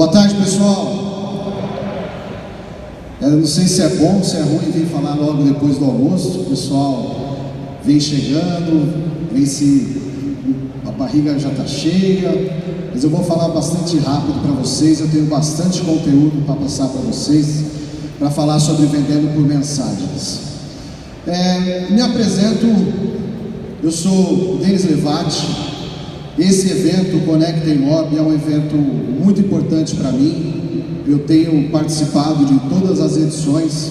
Boa tarde, pessoal. Eu não sei se é bom ou se é ruim vir falar logo depois do almoço. O pessoal vem chegando, a barriga já está cheia, mas eu vou falar bastante rápido para vocês. Eu tenho bastante conteúdo para passar para vocês, para falar sobre vendendo por mensagens. Me apresento, eu sou Denis Levati. Esse evento, Conectem Mob, é um evento muito importante para mim. Eu tenho participado de todas as edições,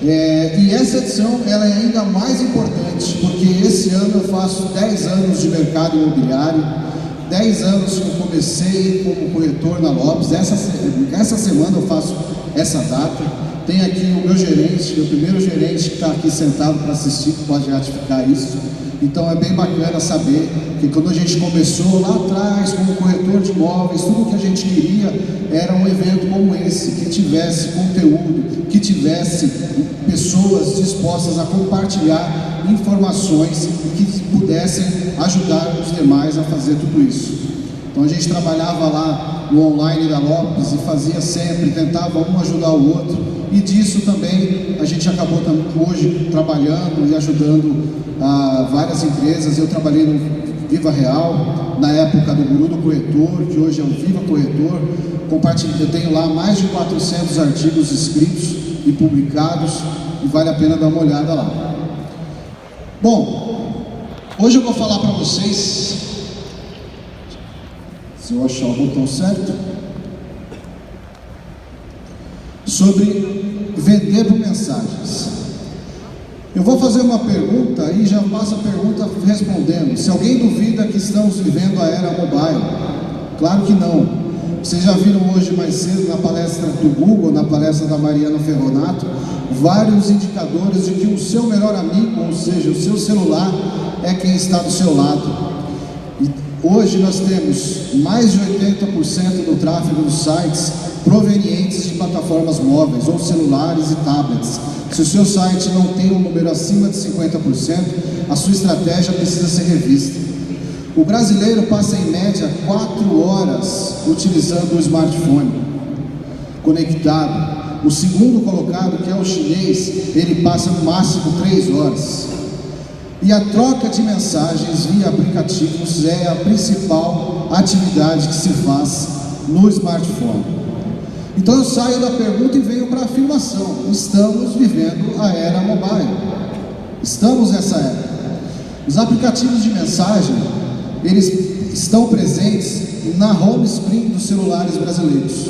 e essa edição ela é ainda mais importante, porque esse ano eu faço 10 anos de mercado imobiliário, 10 anos que eu comecei como corretor na Lopes. Essa semana eu faço essa data. Tem aqui o meu gerente, meu primeiro gerente, que está aqui sentado para assistir, que pode ratificar isso. Então é bem bacana saber que quando a gente começou lá atrás como corretor de imóveis, tudo que a gente queria era um evento como esse, que tivesse conteúdo, que tivesse pessoas dispostas a compartilhar informações e que pudessem ajudar os demais a fazer tudo isso. Então a gente trabalhava lá no online da Lopes e fazia sempre, tentava um ajudar o outro, e disso também a gente acabou hoje trabalhando e ajudando várias empresas. Eu trabalhei no Viva Real, na época do Guru do Corretor, que hoje é o Viva Corretor. Eu tenho lá mais de 400 artigos escritos e publicados, e vale a pena dar uma olhada lá. Bom, hoje eu vou falar para vocês, se eu achar o botão certo, sobre vender por mensagens. Eu vou fazer uma pergunta e já passo a pergunta respondendo. Se alguém duvida que estamos vivendo a era mobile, claro que não. Vocês já viram hoje mais cedo na palestra do Google, na palestra da Mariana Ferronato, vários indicadores de que o seu melhor amigo, ou seja, o seu celular, é quem está do seu lado. E hoje nós temos mais de 80% do tráfego dos sites provenientes de plataformas móveis, ou celulares e tablets. Se o seu site não tem um número acima de 50%, a sua estratégia precisa ser revista. O brasileiro passa em média 4 horas utilizando o smartphone conectado. O segundo colocado, que é o chinês, ele passa no máximo 3 horas. E a troca de mensagens via aplicativos é a principal atividade que se faz no smartphone. Então eu saio da pergunta e venho para a afirmação: estamos vivendo a era mobile. Estamos nessa era. Os aplicativos de mensagem, eles estão presentes na home screen dos celulares brasileiros.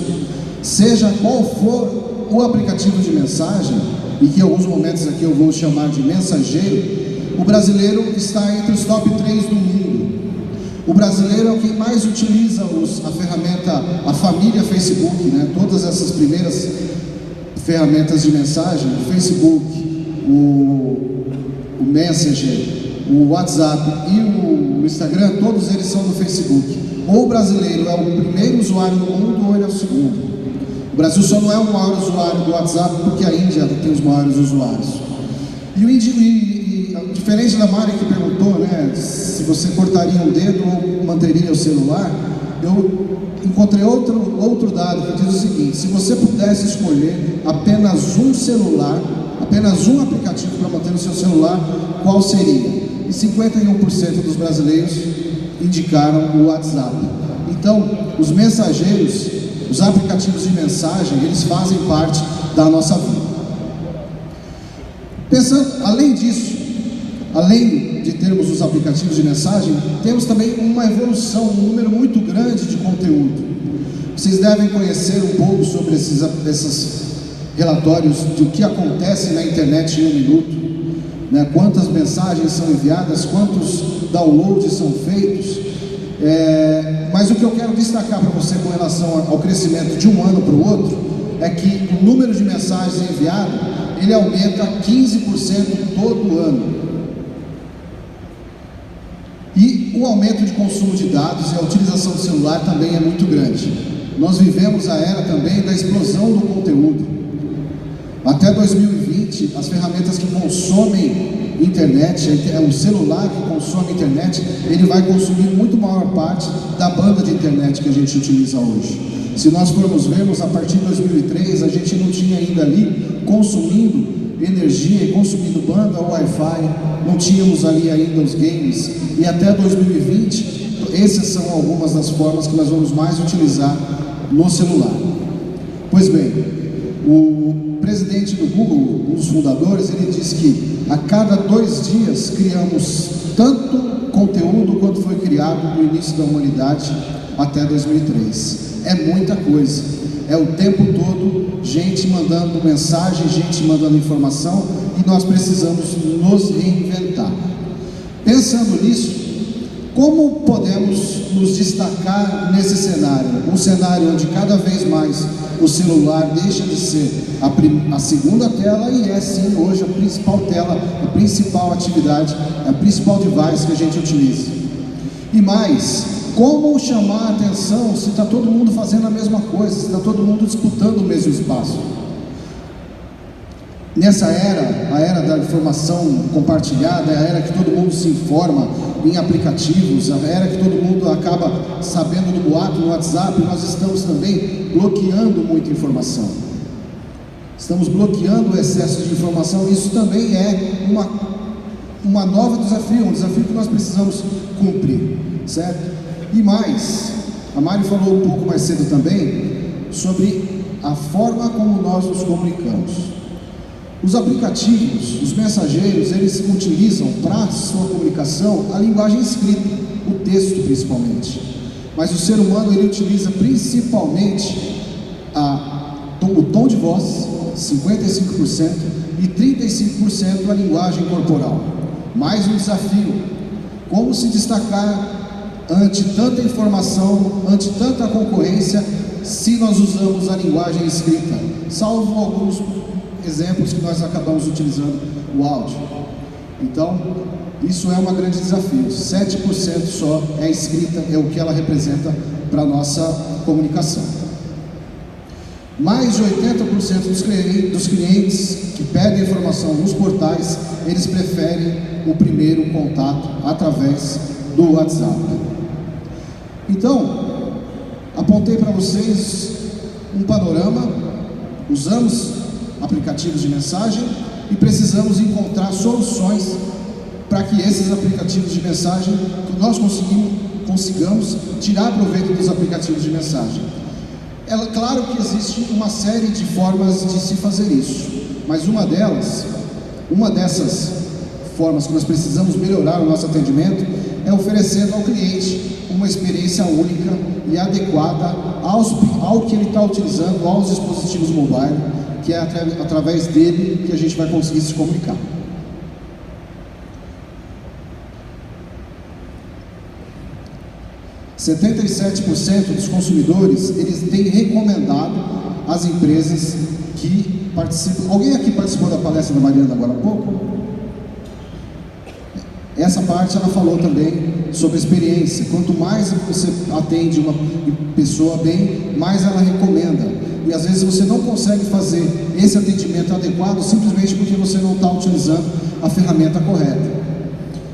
Seja qual for o aplicativo de mensagem, e que em alguns momentos aqui eu vou chamar de mensageiro, o brasileiro está entre os top 3 do mundo. O brasileiro é o que mais utiliza a ferramenta, a família Facebook, né? Todas essas primeiras ferramentas de mensagem, o Facebook, o Messenger, o WhatsApp e o Instagram, todos eles são do Facebook. Ou o brasileiro é o primeiro usuário do mundo, ou ele é o segundo. O Brasil só não é o maior usuário do WhatsApp, porque a Índia tem os maiores usuários. Diferente da Mari que perguntou, né, se você cortaria um dedo ou manteria o celular, eu encontrei outro dado que diz o seguinte: se você pudesse escolher apenas um celular, apenas um aplicativo para manter no seu celular, qual seria? E 51% dos brasileiros indicaram o WhatsApp. Então, os mensageiros, os aplicativos de mensagem, eles fazem parte da nossa vida. Pensando, além disso, além de termos os aplicativos de mensagem, temos também uma evolução, um número muito grande de conteúdo. Vocês devem conhecer um pouco sobre esses relatórios do que acontece na internet em um minuto, né? Quantas mensagens são enviadas, quantos downloads são feitos. Mas o que eu quero destacar para você com relação ao crescimento de um ano para o outro é que o número de mensagens enviadas, ele aumenta 15% todo ano. E o aumento de consumo de dados e a utilização do celular também é muito grande. Nós vivemos a era também da explosão do conteúdo. Até 2020, as ferramentas que consomem internet, é o celular que consome internet, ele vai consumir muito maior parte da banda de internet que a gente utiliza hoje. Se nós formos vermos, a partir de 2003, a gente não tinha ainda ali consumindo energia e consumindo banda ou Wi-Fi, não tínhamos ali ainda os games, e até 2020, essas são algumas das formas que nós vamos mais utilizar no celular. Pois bem, o presidente do Google, um dos fundadores, ele disse que a cada 2 dias criamos tanto conteúdo quanto foi criado no início da humanidade até 2003. É muita coisa, é o tempo todo gente mandando mensagem, gente mandando informação, e nós precisamos nos reinventar. Pensando nisso, como podemos nos destacar nesse cenário? Um cenário onde cada vez mais o celular deixa de ser a segunda tela e é sim hoje a principal tela, a principal atividade, a principal device que a gente utiliza. E mais, como chamar a atenção se está todo mundo fazendo a mesma coisa, se está todo mundo disputando o mesmo espaço? Nessa era, a era da informação compartilhada, é a era que todo mundo se informa em aplicativos, a era que todo mundo acaba sabendo do boato no WhatsApp, nós estamos também bloqueando muita informação. Estamos bloqueando o excesso de informação, isso também é uma nova desafio, um desafio que nós precisamos cumprir, certo? E mais, a Mari falou um pouco mais cedo também sobre a forma como nós nos comunicamos. Os aplicativos, os mensageiros, eles utilizam para sua comunicação a linguagem escrita, o texto principalmente. Mas o ser humano, ele utiliza principalmente o tom de voz, 55%, e 35% a linguagem corporal. Mais um desafio: como se destacar ante tanta informação, ante tanta concorrência, se nós usamos a linguagem escrita, salvo alguns exemplos que nós acabamos utilizando o áudio. Então, isso é um grande desafio. 7% só é escrita, é o que ela representa para a nossa comunicação. Mais de 80% dos clientes que pedem informação nos portais, eles preferem o primeiro contato através do WhatsApp. Então, apontei para vocês um panorama. Usamos aplicativos de mensagem e precisamos encontrar soluções para que esses aplicativos de mensagem, que nós consigamos tirar proveito dos aplicativos de mensagem. É claro que existe uma série de formas de se fazer isso, mas uma dessas formas que nós precisamos melhorar o nosso atendimento é oferecendo ao cliente uma experiência única e adequada ao que ele está utilizando, aos dispositivos mobile, que é através dele que a gente vai conseguir se comunicar. – 77% dos consumidores, eles têm recomendado às empresas que participam. Alguém aqui participou da palestra da Mariana agora há pouco? Essa parte ela falou também sobre experiência. Quanto mais você atende uma pessoa bem, mais ela recomenda. E às vezes você não consegue fazer esse atendimento adequado simplesmente porque você não está utilizando a ferramenta correta.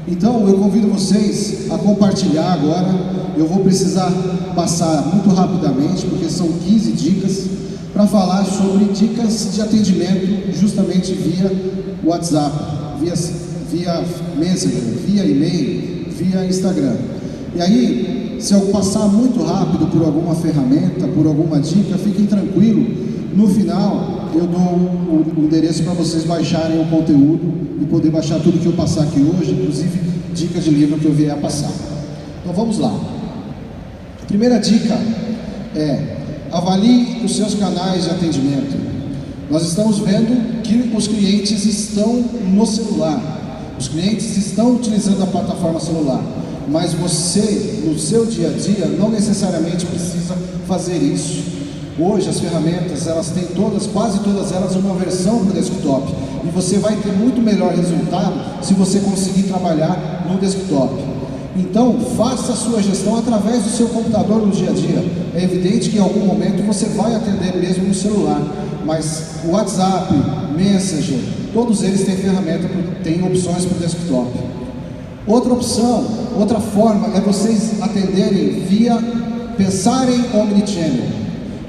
Então eu convido vocês a compartilhar agora. Eu vou precisar passar muito rapidamente, porque são 15 dicas, para falar sobre dicas de atendimento justamente via WhatsApp, via Messenger, via e-mail, via Instagram. E aí, se eu passar muito rápido por alguma ferramenta, por alguma dica, fiquem tranquilos. No final, eu dou o endereço para vocês baixarem o conteúdo e poder baixar tudo que eu passar aqui hoje, inclusive dicas de livro que eu vier a passar. Então vamos lá. A primeira dica é: avalie os seus canais de atendimento. Nós estamos vendo que os clientes estão no celular, os clientes estão utilizando a plataforma celular, mas você, no seu dia a dia, não necessariamente precisa fazer isso. Hoje as ferramentas, elas têm quase todas elas, uma versão para o desktop, e você vai ter muito melhor resultado se você conseguir trabalhar no desktop. Então, faça a sua gestão através do seu computador no dia a dia. É evidente que em algum momento você vai atender mesmo no celular, mas o WhatsApp, Messenger, todos eles têm têm opções para o desktop. Outra opção, outra forma é vocês atenderem pensarem omnichannel.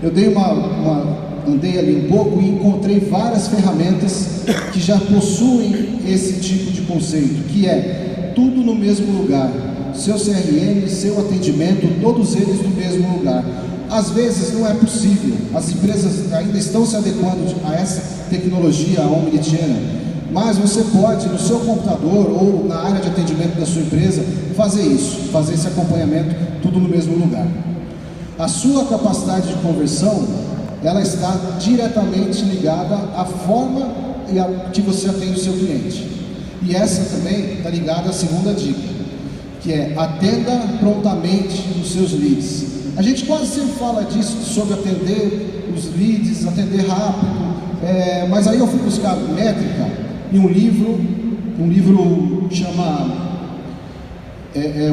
eu andei ali um pouco e encontrei várias ferramentas que já possuem esse tipo de conceito, que é tudo no mesmo lugar, seu CRM, seu atendimento, todos eles no mesmo lugar. Às vezes não é possível, as empresas ainda estão se adequando a essa tecnologia omnichannel, mas você pode no seu computador ou na área de atendimento da sua empresa fazer isso, fazer esse acompanhamento tudo no mesmo lugar. A sua capacidade de conversão, ela está diretamente ligada à forma que você atende o seu cliente. E essa também está ligada à segunda dica, que é atenda prontamente os seus leads. A gente quase sempre fala disso, sobre atender os leads, atender rápido, mas aí eu fui buscar métrica em um livro chama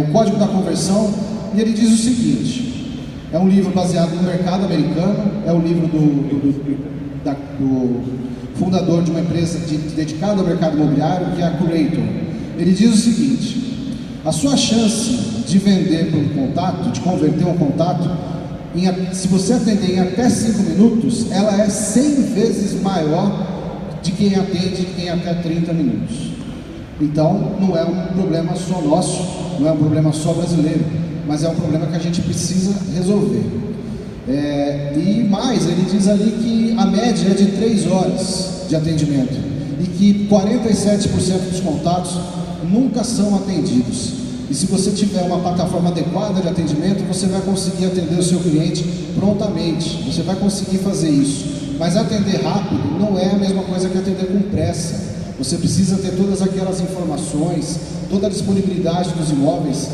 O Código da Conversão, e ele diz o seguinte. É um livro baseado no mercado americano, é um livro do fundador de uma empresa dedicada ao mercado imobiliário, que é a Curator. Ele diz o seguinte: a sua chance de vender para um contato, de converter um contato, se você atender em até 5 minutos, ela é 100 vezes maior de quem atende em até 30 minutos. Então, não é um problema só nosso, não é um problema só brasileiro, mas é um problema que a gente precisa resolver. E mais, ele diz ali que a média é de 3 horas de atendimento e que 47% dos contatos nunca são atendidos. E se você tiver uma plataforma adequada de atendimento, você vai conseguir atender o seu cliente prontamente, você vai conseguir fazer isso. Mas atender rápido não é a mesma coisa que atender com pressa. Você precisa ter todas aquelas informações, toda a disponibilidade dos imóveis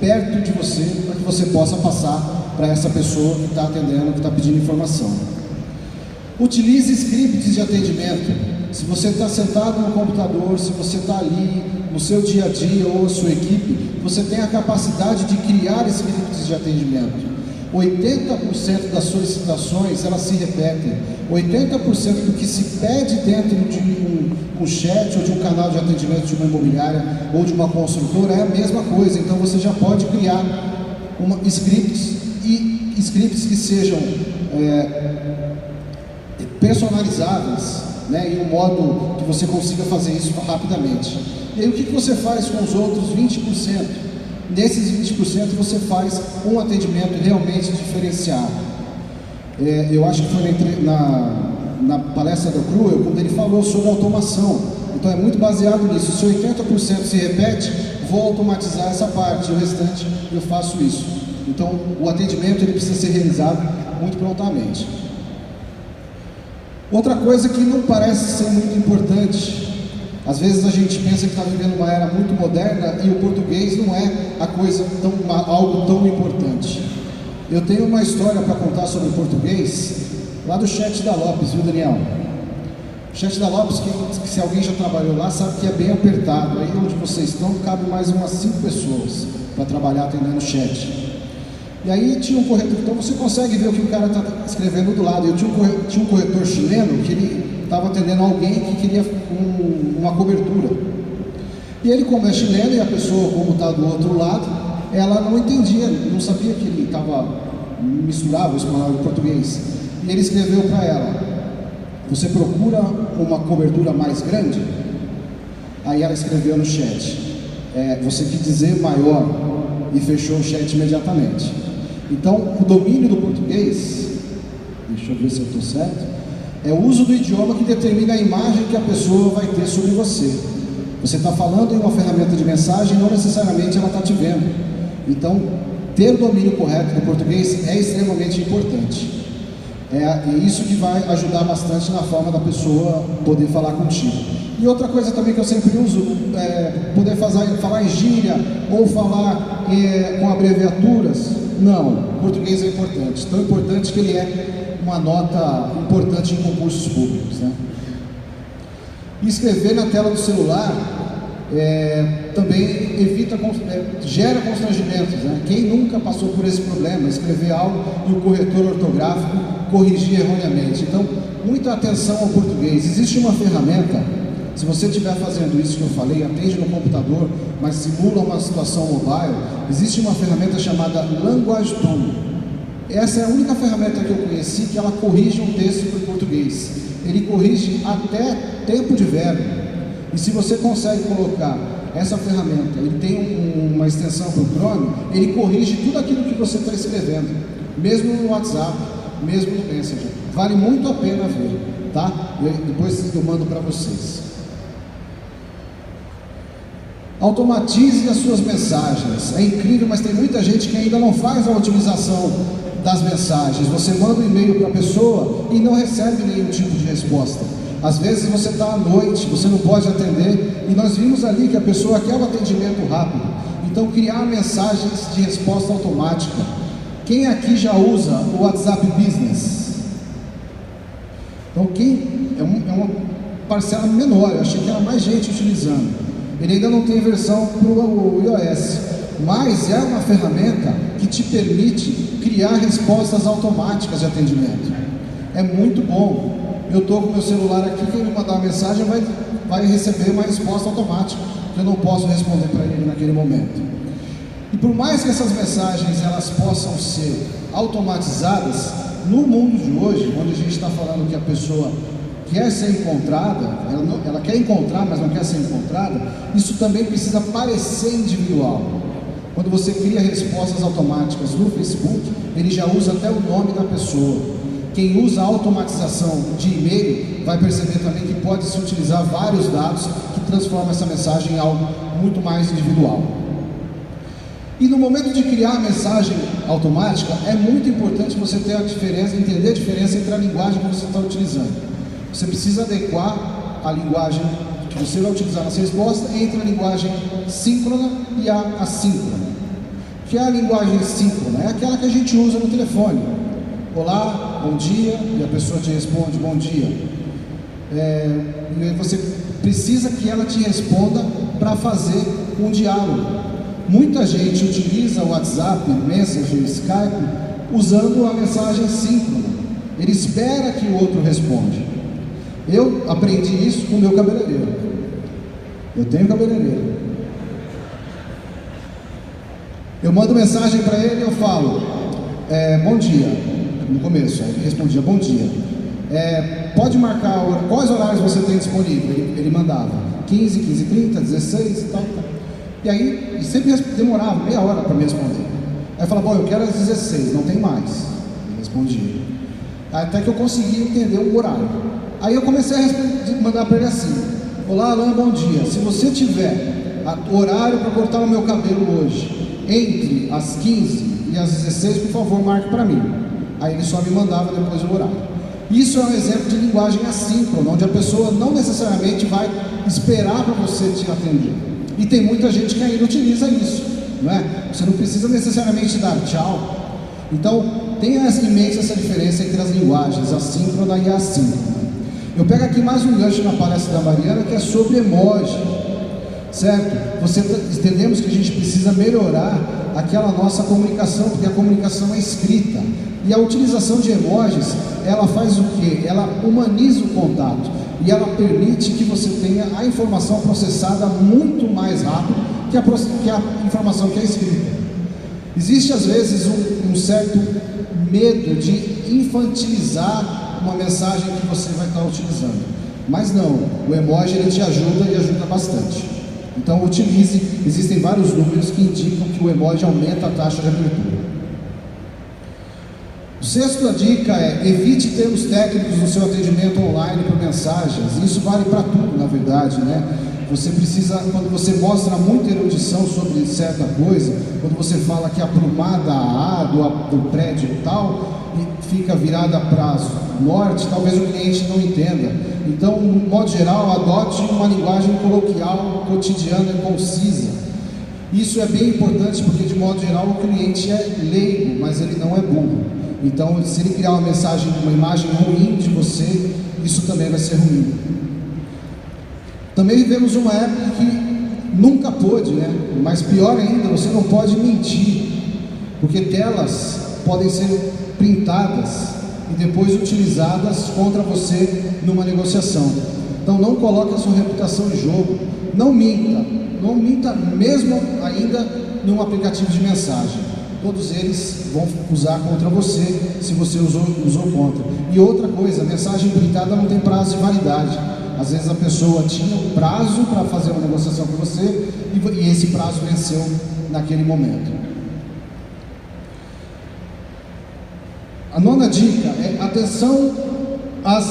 perto de você, para que você possa passar para essa pessoa que está atendendo, que está pedindo informação. Utilize scripts de atendimento. Se você está sentado no computador, se você está ali no seu dia a dia ou a sua equipe, você tem a capacidade de criar scripts de atendimento. 80% das solicitações, elas se repetem. 80% do que se pede dentro de um chat ou de um canal de atendimento de uma imobiliária ou de uma construtora é a mesma coisa. Então você já pode criar scripts que sejam personalizáveis, né, em um modo que você consiga fazer isso rapidamente. E aí o que você faz com os outros 20%? Nesses 20% você faz um atendimento realmente diferenciado. Eu acho que foi na palestra do Cruel, quando ele falou sobre automação. Então é muito baseado nisso. Se 80% se repete, vou automatizar essa parte, o restante eu faço isso. Então o atendimento ele precisa ser realizado muito prontamente. Outra coisa que não parece ser muito importante, às vezes a gente pensa que está vivendo uma era muito moderna e o português não é algo tão importante. Eu tenho uma história para contar sobre o português lá do Chat da Lopes, viu, Daniel? O Chat da Lopes, que se alguém já trabalhou lá, sabe que é bem apertado. Aí onde vocês estão, cabe mais umas 5 pessoas para trabalhar atendendo o chat. E aí tinha um corretor, então você consegue ver o que o cara está escrevendo do lado. Eu tinha um corretor chileno que ele estava atendendo alguém que queria uma cobertura. E ele, como é chileno, e a pessoa, como está do outro lado, ela não entendia, não sabia que ele misturava o espanhol e o português. E ele escreveu para ela: você procura uma cobertura mais grande? Aí ela escreveu no chat: você quis dizer maior, e fechou o chat imediatamente. Então, o domínio do português, deixa eu ver se eu estou certo, é o uso do idioma que determina a imagem que a pessoa vai ter sobre você. Você está falando em uma ferramenta de mensagem, não necessariamente ela está te vendo. Então, ter o domínio correto do português é extremamente importante. É isso que vai ajudar bastante na forma da pessoa poder falar contigo. E outra coisa também que eu sempre uso é poder falar em gíria ou falar com abreviaturas. Não, o português é importante. Tão importante que ele é uma nota importante em concursos públicos, né? E escrever na tela do celular também gera constrangimentos, né? Quem nunca passou por esse problema? Escrever algo e o corretor ortográfico corrigir erroneamente. Então, muita atenção ao português. Existe uma ferramenta, se você estiver fazendo isso que eu falei, atende no computador, mas simula uma situação mobile, existe uma ferramenta chamada Language Tool. Essa é a única ferramenta que eu conheci que ela corrige um texto para o português. Ele corrige até tempo de verbo. E se você consegue colocar essa ferramenta, ele tem uma extensão para o Chrome, ele corrige tudo aquilo que você está escrevendo, mesmo no WhatsApp, mesmo no Messenger. Vale muito a pena ver, tá? Depois eu mando para vocês. Automatize as suas mensagens. É incrível, mas tem muita gente que ainda não faz a otimização das mensagens. Você manda um e-mail para a pessoa e não recebe nenhum tipo de resposta. Às vezes você está à noite, você não pode atender, e nós vimos ali que a pessoa quer um atendimento rápido. Então, criar mensagens de resposta automática. Quem aqui já usa o WhatsApp Business? Então, quem é uma parcela menor, eu achei que era mais gente utilizando. Ele ainda não tem versão para o iOS, mas é uma ferramenta que te permite criar respostas automáticas de atendimento. É muito bom. Eu estou com meu celular aqui, quem me mandar uma mensagem vai receber uma resposta automática, que eu não posso responder para ele naquele momento. E por mais que essas mensagens elas possam ser automatizadas, no mundo de hoje, onde a gente está falando que a pessoa quer ser encontrada, ela quer encontrar, mas não quer ser encontrada, isso também precisa parecer individual. Quando você cria respostas automáticas no Facebook, ele já usa até o nome da pessoa. Quem usa a automatização de e-mail vai perceber também que pode se utilizar vários dados que transformam essa mensagem em algo muito mais individual. E no momento de criar a mensagem automática, é muito importante você ter a diferença, entender a diferença entre a linguagem que você está utilizando. Você precisa adequar a linguagem que você vai utilizar nessa resposta entre a linguagem síncrona e a assíncrona. Que é a linguagem síncrona? É aquela que a gente usa no telefone. Olá, bom dia, e a pessoa te responde bom dia. E você precisa que ela te responda para fazer um diálogo. Muita gente utiliza o WhatsApp, Messenger, Skype, usando a mensagem síncrona. Ele espera que o outro responda. Eu aprendi isso com o meu cabeleireiro. Eu tenho cabeleireiro. Eu mando mensagem para ele e eu falo, bom dia, no começo. Aí ele respondia, bom dia. Pode marcar, quais horários você tem disponível? Ele mandava 15, 15h30, 16 e tal. E aí, sempre demorava meia hora para me responder. Aí eu falava, bom, eu quero às 16, não tem mais. Ele respondia. Até que eu consegui entender o horário. Aí eu comecei a mandar para ele assim, olá Alan, bom dia, se você tiver horário para cortar o meu cabelo hoje, entre as 15 e as 16, por favor, marque para mim. Aí ele só me mandava depois o horário. Isso é um exemplo de linguagem assíncrona, onde a pessoa não necessariamente vai esperar para você te atender. E tem muita gente que ainda utiliza isso, não é? Você não precisa necessariamente dar tchau. Então, tenha em mente essa diferença entre as linguagens, a síncrona e a assíncrona. Eu pego aqui mais um gancho na palestra da Mariana, que é sobre emoji, certo? Entendemos que a gente precisa melhorar aquela nossa comunicação, porque a comunicação é escrita. E a utilização de emojis, ela faz o quê? Ela humaniza o contato. E ela permite que você tenha a informação processada muito mais rápido que a informação que é escrita. Existe às vezes um certo medo de infantilizar uma mensagem que você vai estar utilizando, mas não, o emoji ele te ajuda e ajuda bastante. Então utilize, existem vários números que indicam que o emoji aumenta a taxa de abertura. A sexta dica é, evite termos técnicos no seu atendimento online por mensagens. Isso vale para tudo, na verdade, né? Você precisa, quando você mostra muita erudição sobre certa coisa, quando você que a aprumada A do prédio tal, e fica virada para norte, talvez o cliente não entenda. Então, de modo geral, adote uma linguagem coloquial, cotidiana e concisa. Isso é bem importante porque, de modo geral, o cliente é leigo, mas ele não é burro. Então, se ele criar uma imagem ruim de você, isso também vai ser ruim. Também vivemos uma época que nunca pôde, né? Mas pior ainda, você não pode mentir, porque telas podem ser printadas e depois utilizadas contra você numa negociação. Então não coloque a sua reputação em jogo, não minta mesmo ainda num aplicativo de mensagem. todos eles vão usar contra você se você usou contra. E outra coisa, a mensagem printada não tem prazo de validade. Às vezes a pessoa tinha um prazo para fazer uma negociação com você e esse prazo venceu naquele momento. A nona dica é atenção às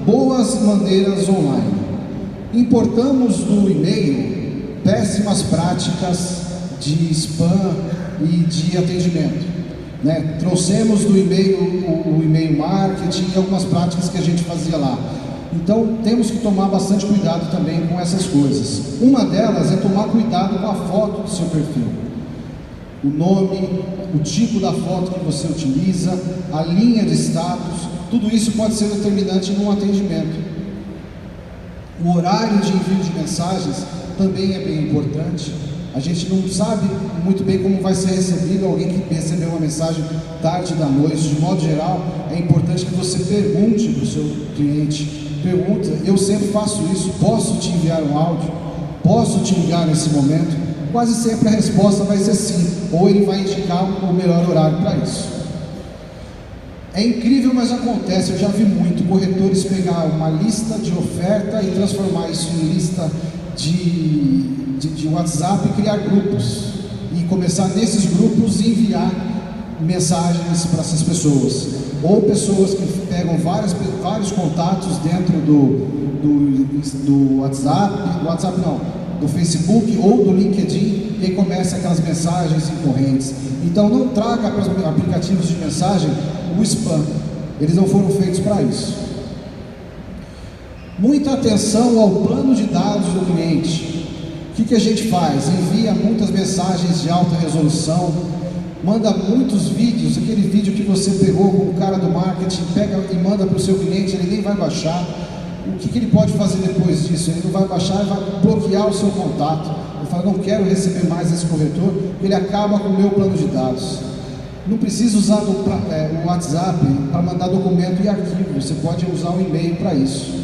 boas maneiras online. Importamos do e-mail péssimas práticas de spam e de atendimento, né? Trouxemos do e-mail o e-mail marketing e algumas práticas que a gente fazia lá. Então temos que tomar bastante cuidado também com essas coisas. Uma delas é tomar cuidado com a foto do seu perfil, o nome, o tipo da foto que você utiliza, a linha de status, tudo isso pode ser determinante num atendimento. O horário de envio de mensagens também é bem importante. A gente não sabe muito bem como vai ser recebido alguém que recebeu uma mensagem tarde da noite. De modo geral, é importante que você pergunte para o seu cliente. Pergunta, eu sempre faço isso, posso te enviar um áudio? Posso te ligar nesse momento? Quase sempre a resposta vai ser sim, ou ele vai indicar o melhor horário para isso. É incrível, mas acontece, eu já vi muito corretores pegar uma lista de oferta e transformar isso em lista de WhatsApp e criar grupos e começar nesses grupos e enviar mensagens para essas pessoas, ou pessoas que pegam vários contatos dentro do WhatsApp não, do Facebook ou do LinkedIn e começa aquelas mensagens incorrentes. Então não traga para os aplicativos de mensagem o spam, eles não foram feitos para isso. Muita atenção ao plano de dados do cliente. O que a gente faz? Envia muitas mensagens de alta resolução, manda muitos vídeos, aquele vídeo que você pegou com o cara do marketing, pega e manda para o seu cliente, ele nem vai baixar. O que ele pode fazer depois disso? Ele não vai baixar, ele vai bloquear o seu contato. Ele fala, não quero receber mais esse corretor, ele acaba com o meu plano de dados. Não precisa usar o WhatsApp para mandar documento e arquivo, você pode usar o e-mail para isso.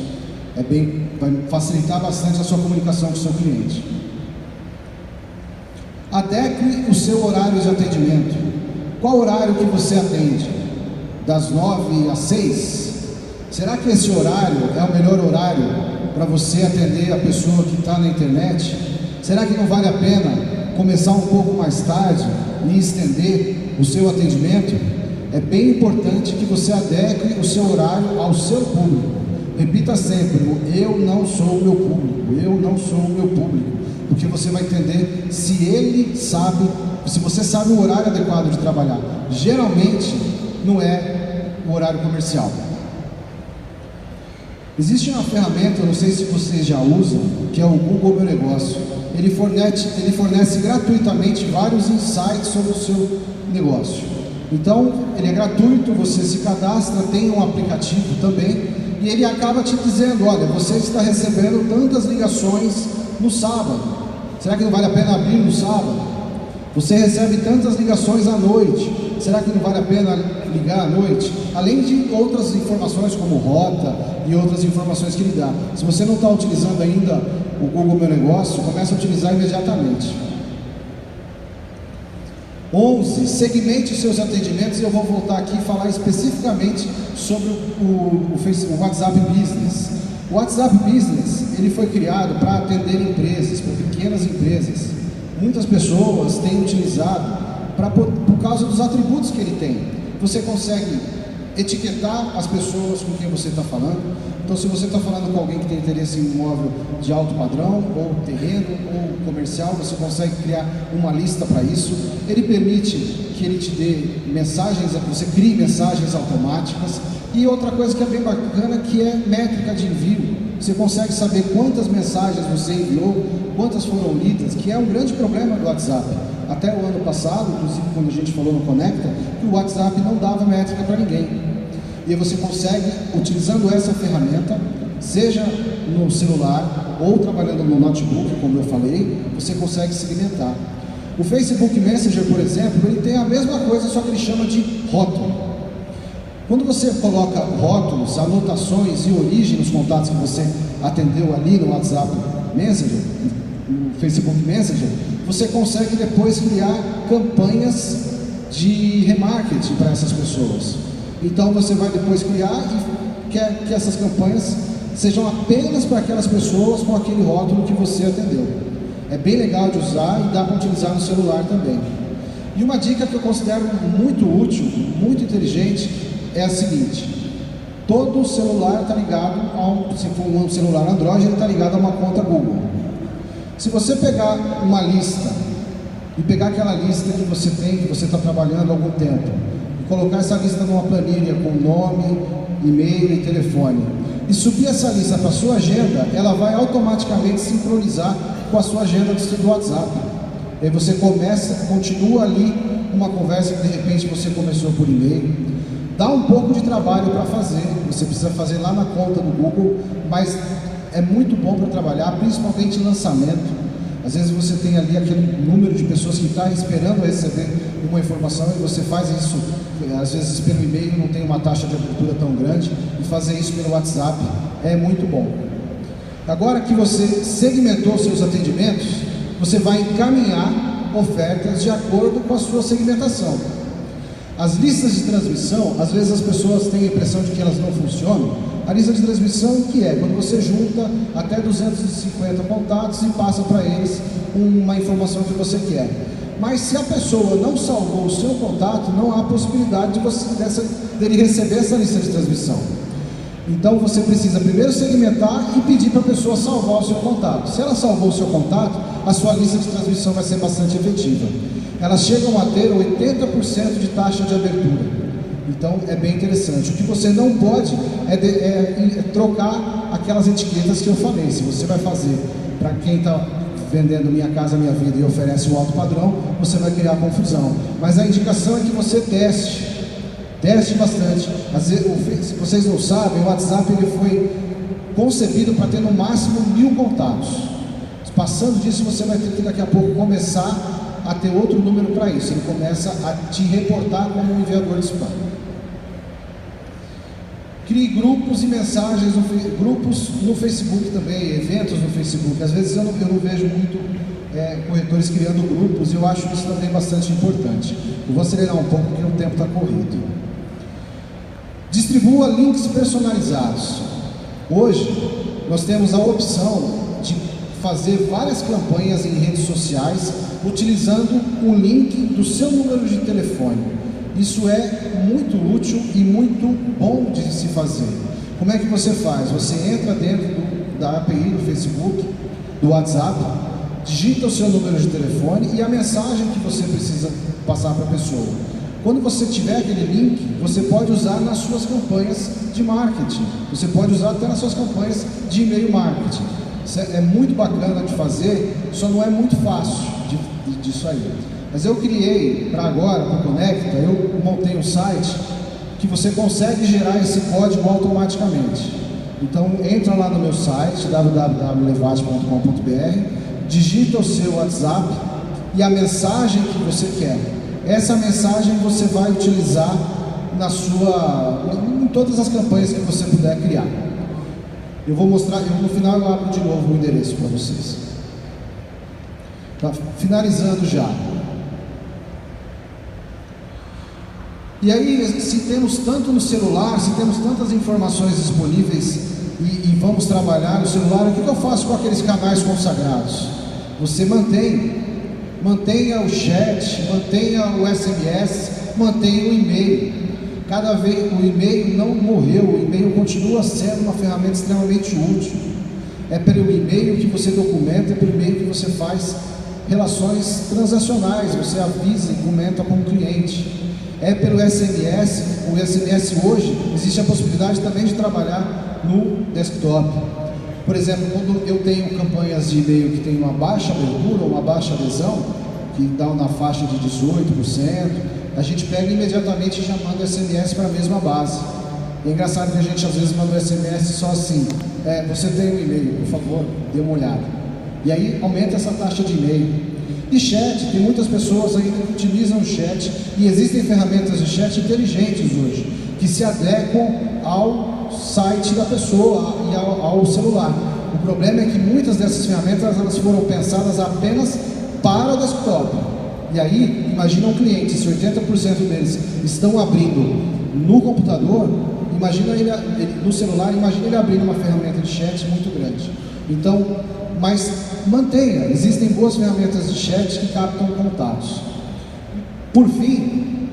Vai facilitar bastante a sua comunicação com o seu cliente. Adeque o seu horário de atendimento. Qual horário que você atende? Das 9 às 6? Será que esse horário é o melhor horário para você atender a pessoa que está na internet? Será que não vale a pena começar um pouco mais tarde e estender o seu atendimento? É bem importante que você adeque o seu horário ao seu público. Repita sempre, eu não sou o meu público, eu não sou o meu público, porque você vai entender se ele sabe, se você sabe o horário adequado de trabalhar. Geralmente não é o horário comercial. Existe uma ferramenta, não sei se vocês já usam, que é o Google Meu Negócio. Ele fornece gratuitamente vários insights sobre o seu negócio. Então, ele é gratuito, você se cadastra, tem um aplicativo também, e ele acaba te dizendo, olha, você está recebendo tantas ligações no sábado, será que não vale a pena abrir no sábado? Você recebe tantas ligações à noite, será que não vale a pena ligar à noite? Além de outras informações como rota e outras informações que ele dá. Se você não está utilizando ainda o Google Meu Negócio, comece a utilizar imediatamente. 11. Segmente os seus atendimentos, e eu vou voltar aqui e falar especificamente sobre o WhatsApp Business. O WhatsApp Business, ele foi criado para atender empresas, para pequenas empresas. Muitas pessoas têm utilizado por causa dos atributos que ele tem. Você consegue etiquetar as pessoas com quem você está falando. Então, se você está falando com alguém que tem interesse em imóvel de alto padrão, ou terreno, ou comercial, você consegue criar uma lista para isso. Ele permite que ele te dê mensagens, você crie mensagens automáticas. E outra coisa que é bem bacana, que é métrica de envio. Você consegue saber quantas mensagens você enviou, quantas foram lidas, que é um grande problema do WhatsApp. Até o ano passado, inclusive quando a gente falou no Conecta, que o WhatsApp não dava métrica para ninguém. E você consegue, utilizando essa ferramenta, seja no celular ou trabalhando no notebook, como eu falei, você consegue segmentar. O Facebook Messenger, por exemplo, ele tem a mesma coisa, só que ele chama de rótulo. Quando você coloca rótulos, anotações e origem nos contatos que você atendeu ali no WhatsApp Messenger, no Facebook Messenger, você consegue depois criar campanhas de remarketing para essas pessoas. Então você vai depois criar e quer que essas campanhas sejam apenas para aquelas pessoas com aquele rótulo que você atendeu. É bem legal de usar e dá para utilizar no celular também. E uma dica que eu considero muito útil, muito inteligente, é a seguinte: todo celular está ligado se for um celular Android, ele está ligado a uma conta Google. Se você pegar uma lista e pegar aquela lista que você tem, que você está trabalhando há algum tempo, e colocar essa lista numa planilha com nome, e-mail e telefone, e subir essa lista para a sua agenda, ela vai automaticamente sincronizar com a sua agenda do WhatsApp. E aí você continua ali uma conversa que de repente você começou por e-mail. Dá um pouco de trabalho para fazer, você precisa fazer lá na conta do Google, mas é muito bom para trabalhar, principalmente em lançamento. Às vezes você tem ali aquele número de pessoas que está esperando receber uma informação e você faz isso, às vezes pelo e-mail não tem uma taxa de abertura tão grande, e fazer isso pelo WhatsApp é muito bom. Agora que você segmentou seus atendimentos, você vai encaminhar ofertas de acordo com a sua segmentação. As listas de transmissão, às vezes as pessoas têm a impressão de que elas não funcionam. A lista de transmissão, o que é? Quando você junta até 250 contatos e passa para eles uma informação que você quer. Mas se a pessoa não salvou o seu contato, não há possibilidade dele receber essa lista de transmissão. Então você precisa primeiro segmentar e pedir para a pessoa salvar o seu contato. Se ela salvou o seu contato, a sua lista de transmissão vai ser bastante efetiva. Elas chegam a ter 80% de taxa de abertura. Então é bem interessante. O que você não pode é trocar aquelas etiquetas que eu falei. Se você vai fazer para quem está vendendo Minha Casa Minha Vida e oferece um alto padrão, você vai criar confusão. Mas a indicação é que você teste bastante. Às vezes, se vocês não sabem, o WhatsApp ele foi concebido para ter no máximo 1000 contatos. Passando disso, você vai ter que daqui a pouco começar a ter outro número para isso. Ele começa a te reportar como um enviador de spam. Crie grupos e mensagens, grupos no Facebook também, eventos no Facebook. Às vezes eu não vejo muito corretores criando grupos, e eu acho isso também bastante importante. Eu vou acelerar um pouco porque o tempo está corrido. Distribua links personalizados. Hoje nós temos a opção de fazer várias campanhas em redes sociais utilizando o link do seu número de telefone. Isso é muito útil e muito bom de se fazer. Como é que você faz? Você entra dentro da API do Facebook, do WhatsApp, digita o seu número de telefone e a mensagem que você precisa passar para a pessoa. Quando você tiver aquele link, você pode usar nas suas campanhas de marketing. Você pode usar até nas suas campanhas de e-mail marketing. Isso é muito bacana de fazer, só não é muito fácil disso aí. Mas eu criei para agora, para o Conecta, eu montei um site que você consegue gerar esse código automaticamente. Então entra lá no meu site, www.levate.com.br, digita o seu WhatsApp e a mensagem que você quer. Essa mensagem você vai utilizar em todas as campanhas que você puder criar. Eu vou mostrar, no final eu abro de novo o endereço para vocês. Tá finalizando já. E aí, se temos tanto no celular, se temos tantas informações disponíveis e vamos trabalhar no celular, o que eu faço com aqueles canais consagrados? Você mantenha o chat, mantenha o SMS, mantenha o e-mail. Cada vez o e-mail não morreu, o e-mail continua sendo uma ferramenta extremamente útil. É pelo e-mail que você documenta, é pelo e-mail que você faz relações transacionais, você avisa e comenta com o cliente. É pelo SMS, o SMS hoje existe a possibilidade também de trabalhar no desktop. Por exemplo, quando eu tenho campanhas de e-mail que tem uma baixa abertura ou uma baixa adesão, que dá na faixa de 18%, a gente pega imediatamente e já manda o SMS para a mesma base. E é engraçado que a gente às vezes manda o SMS só assim, você tem um e-mail, por favor, dê uma olhada. E aí aumenta essa taxa de e-mail. E chat, tem muitas pessoas ainda que utilizam o chat, e existem ferramentas de chat inteligentes hoje, que se adequam ao site da pessoa e ao celular. O problema é que muitas dessas ferramentas elas foram pensadas apenas para o desktop. E aí, imagina um cliente, se 80% deles estão abrindo no computador, imagina ele no celular, imagina ele abrindo uma ferramenta de chat muito grande. Então, mas mantenha, existem boas ferramentas de chat que captam contatos. Por fim,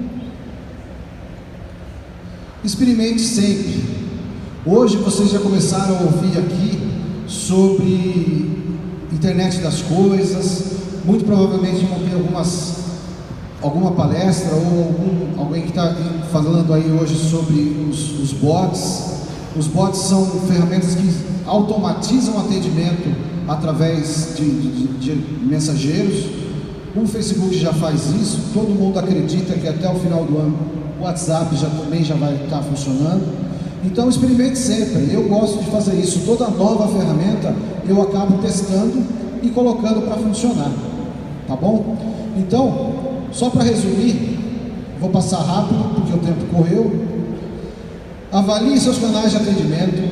experimente sempre. Hoje vocês já começaram a ouvir aqui sobre internet das coisas, muito provavelmente vão ter alguma palestra ou alguém que está falando aí hoje sobre os bots. Os bots são ferramentas que automatizam o atendimento através de mensageiros. O Facebook já faz isso, todo mundo acredita que até o final do ano o WhatsApp também já vai estar funcionando. Então experimente sempre, eu gosto de fazer isso, toda nova ferramenta eu acabo testando e colocando para funcionar, tá bom? Então, só para resumir, vou passar rápido porque o tempo correu. Avalie seus canais de atendimento,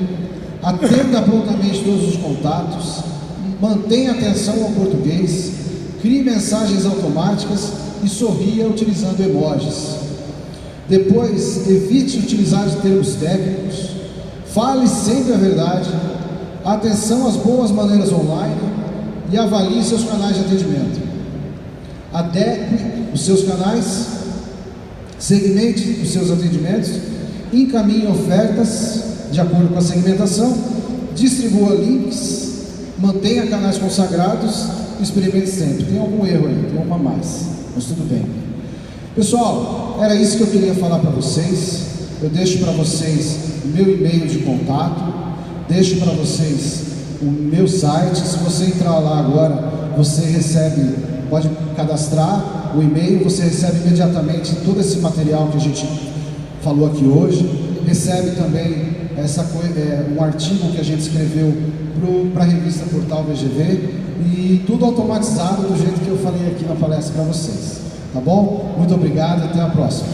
atenda prontamente todos os contatos, mantenha atenção ao português, crie mensagens automáticas e sorria utilizando emojis. Depois, evite utilizar termos técnicos, fale sempre a verdade, atenção às boas maneiras online e avalie seus canais de atendimento. Adeque os seus canais, segmente os seus atendimentos, encaminhe ofertas de acordo com a segmentação, distribua links, mantenha canais consagrados, experimente sempre. Tem algum erro aí, tem um a mais, mas tudo bem. Pessoal, era isso que eu queria falar para vocês. Eu deixo para vocês o meu e-mail de contato, deixo para vocês o meu site. Se você entrar lá agora, você recebe, pode cadastrar o e-mail, você recebe imediatamente todo esse material que a gente falou aqui hoje. Recebe também um artigo que a gente escreveu para a revista Portal VGV e tudo automatizado do jeito que eu falei aqui na palestra para vocês. Tá bom? Muito obrigado e até a próxima.